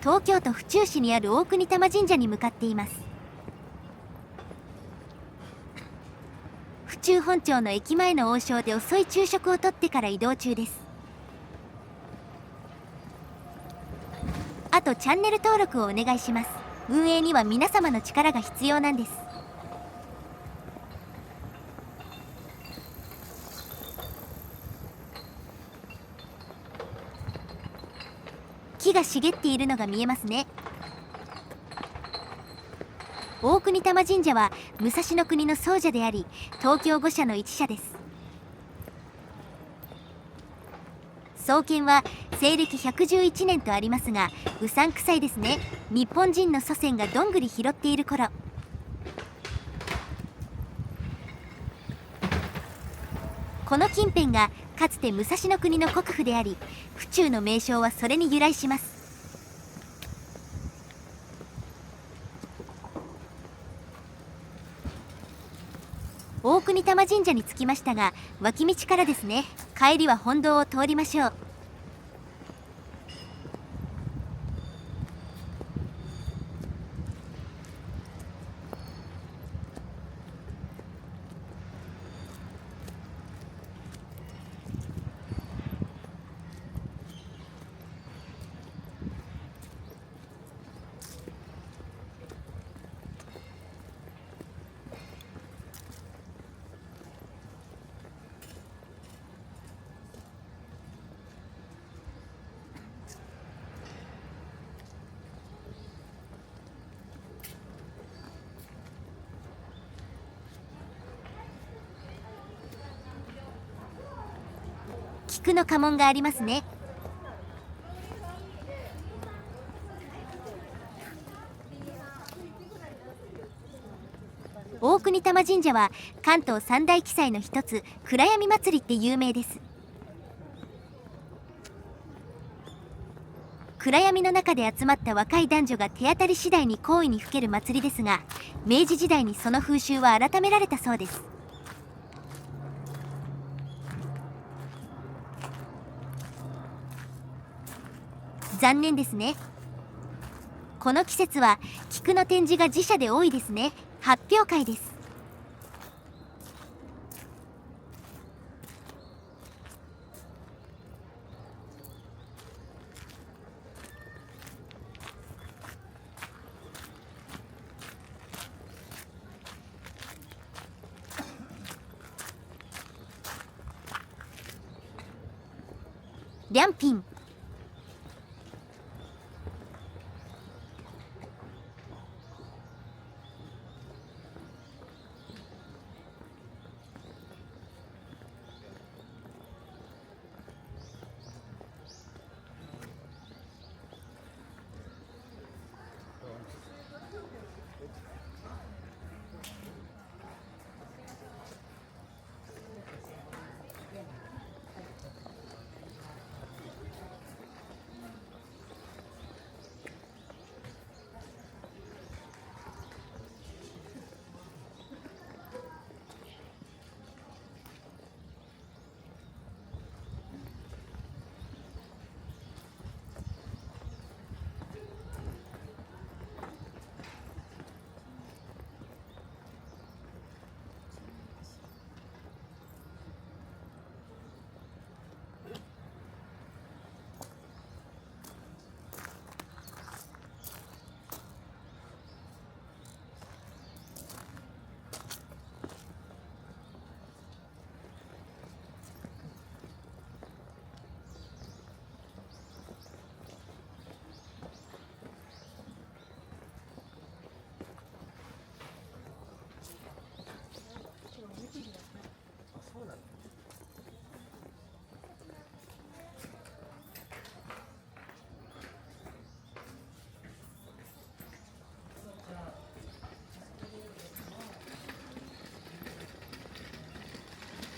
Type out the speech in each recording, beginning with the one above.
東京都府中市にある大国玉神社に向かっています。府中本町の駅前の王将で遅い昼食をとってから移動中です。あとチャンネル登録をお願いします。運営には皆様の力が必要なんです。木が茂っているのが見えますね。大国玉神社は武蔵野国の総社であり、東京五社の一社です。創建は西暦111年とありますが、うさんくさいですね。日本人の祖先がどんぐり拾っている頃。この近辺がかつて武蔵野国の国府であり、府中の名称はそれに由来します。大国玉神社に着きましたが、脇道からですね。帰りは本堂を通りましょう。菊の家紋がありますね。大国玉神社は関東三大奇祭の一つ、暗闇祭りって有名です。暗闇の中で集まった若い男女が手当たり次第に行為にふける祭りですが、明治時代にその風習は改められたそうです。残念ですね。この季節は菊の展示が自社で多いですね。発表会です。良品。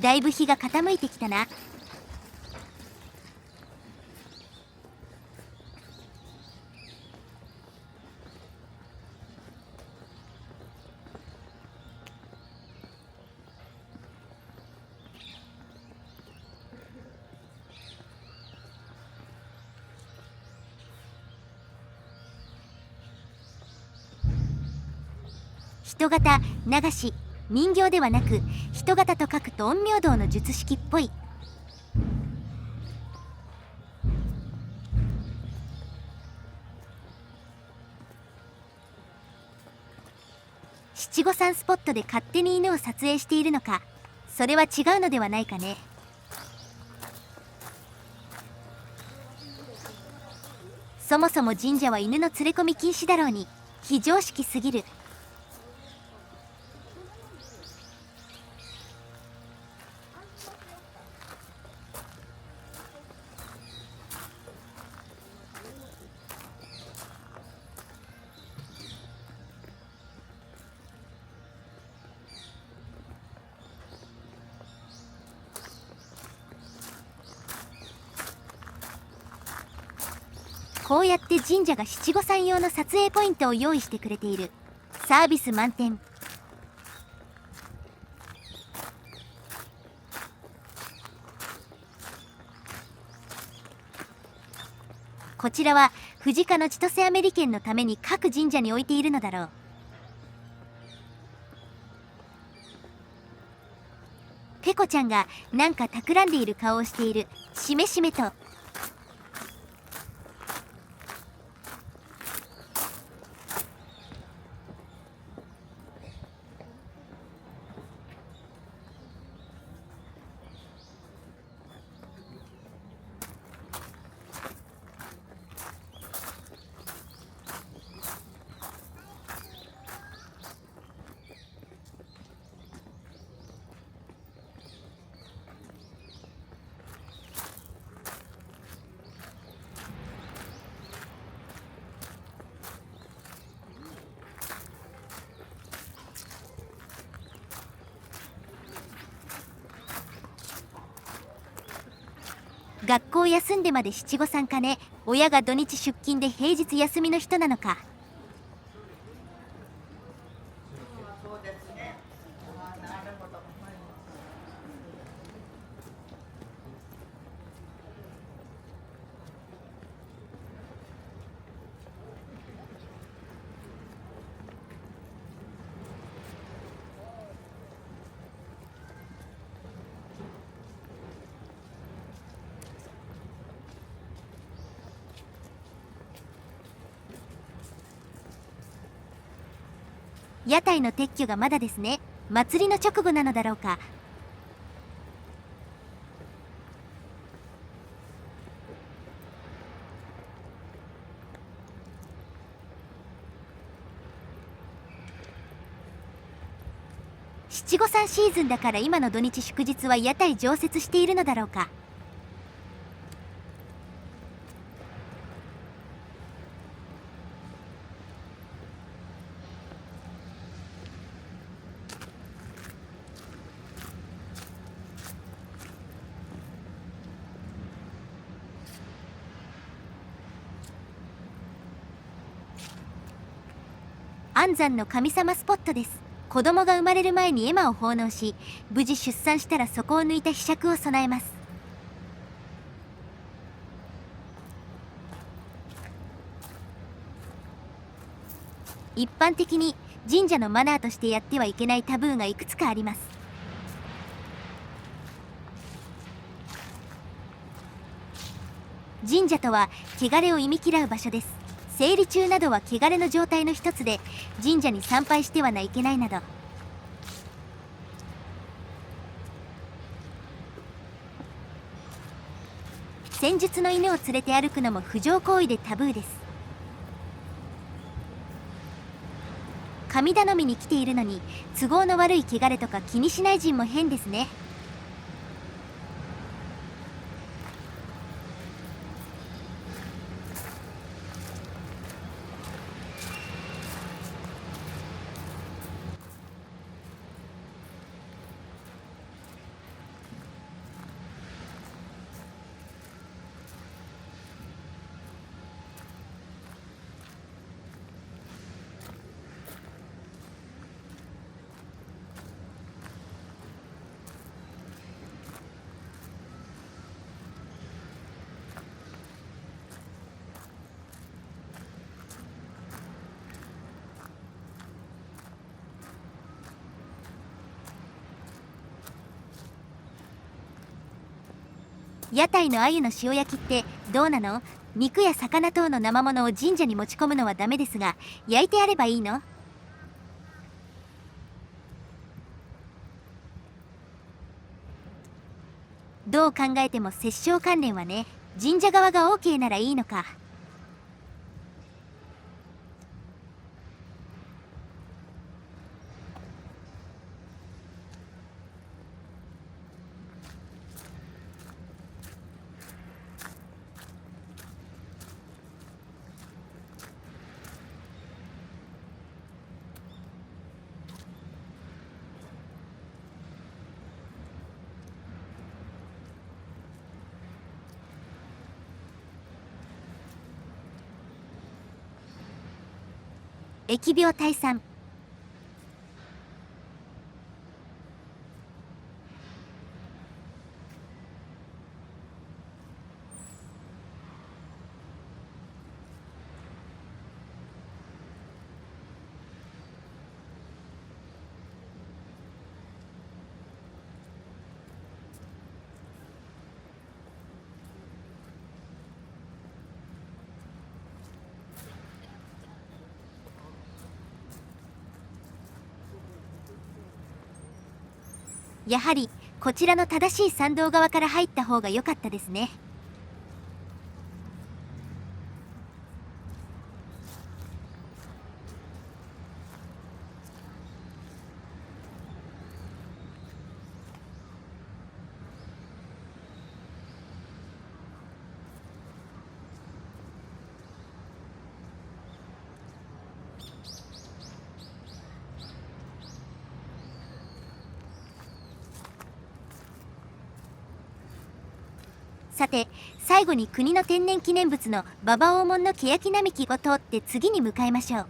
だいぶ日が傾いてきたな。人型、流し、人形ではなく人型と書くと陰陽道の術式っぽい。七五三スポットで勝手に犬を撮影しているのか、それは違うのではないかね。そもそも神社は犬の連れ込み禁止だろうに、非常識すぎる。こうやって神社が七五三用の撮影ポイントを用意してくれている。サービス満点。こちらは藤家の千歳アメリケンのために各神社に置いているのだろう。ペコちゃんがなんか企んでいる顔をしている。しめしめと。学校休んでまで七五三かね。親が土日出勤で平日休みの人なのか。屋台の撤去がまだですね。祭りの直後なのだろうか。七五三シーズンだから今の土日祝日は屋台常設しているのだろうか。安産の神様スポットです。子供が生まれる前に絵馬を奉納し、無事出産したらそこを抜いた柄杓を備えます。一般的に神社のマナーとしてやってはいけないタブーがいくつかあります。神社とは汚れを忌み嫌う場所です。生理中などは汚れの状態の一つで、神社に参拝してはないけないなど。戦術の犬を連れて歩くのも不浄行為でタブーです。神頼みに来ているのに都合の悪い汚れとか気にしない人も変ですね。屋台の鮎の塩焼きってどうなの？肉や魚等の生物を神社に持ち込むのはダメですが、焼いてあればいいの？どう考えても殺生関連はね。神社側が OK ならいいのか。疫病退散。やはりこちらの正しい参道側から入った方が良かったですね。さて、最後に国の天然記念物の馬場黄門の欅並木を通って次に向かいましょう。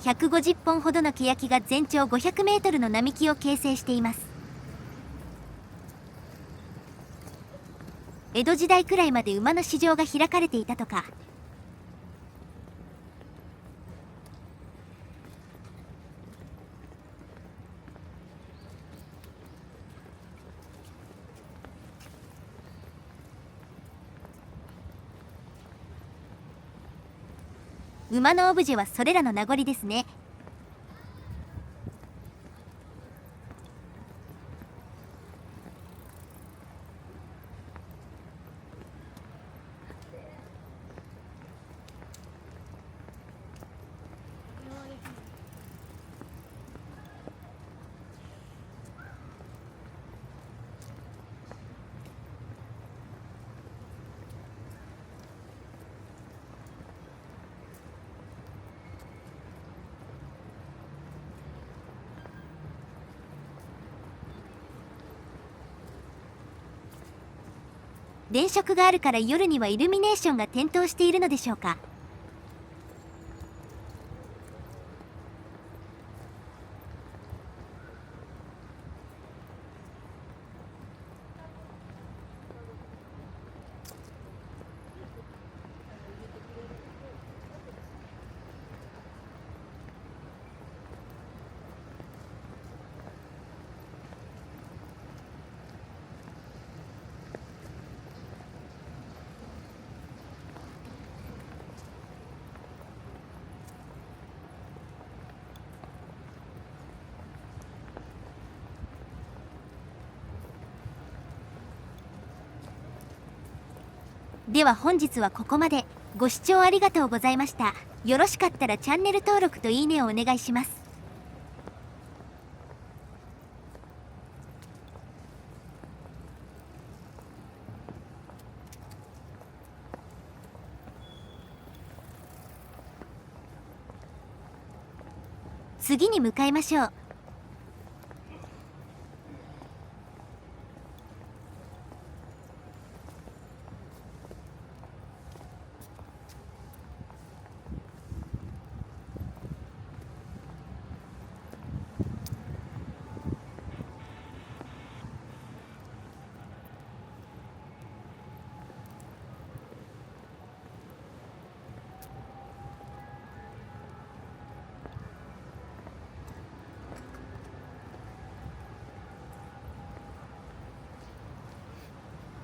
150本ほどの欅が全長500メートルの並木を形成しています。江戸時代くらいまで馬の市場が開かれていたとか。馬のオブジェはそれらの名残ですね。電飾があるから夜にはイルミネーションが点灯しているのでしょうか。では本日はここまで。ご視聴ありがとうございました。よろしかったらチャンネル登録といいねをお願いします。次に向かいましょう。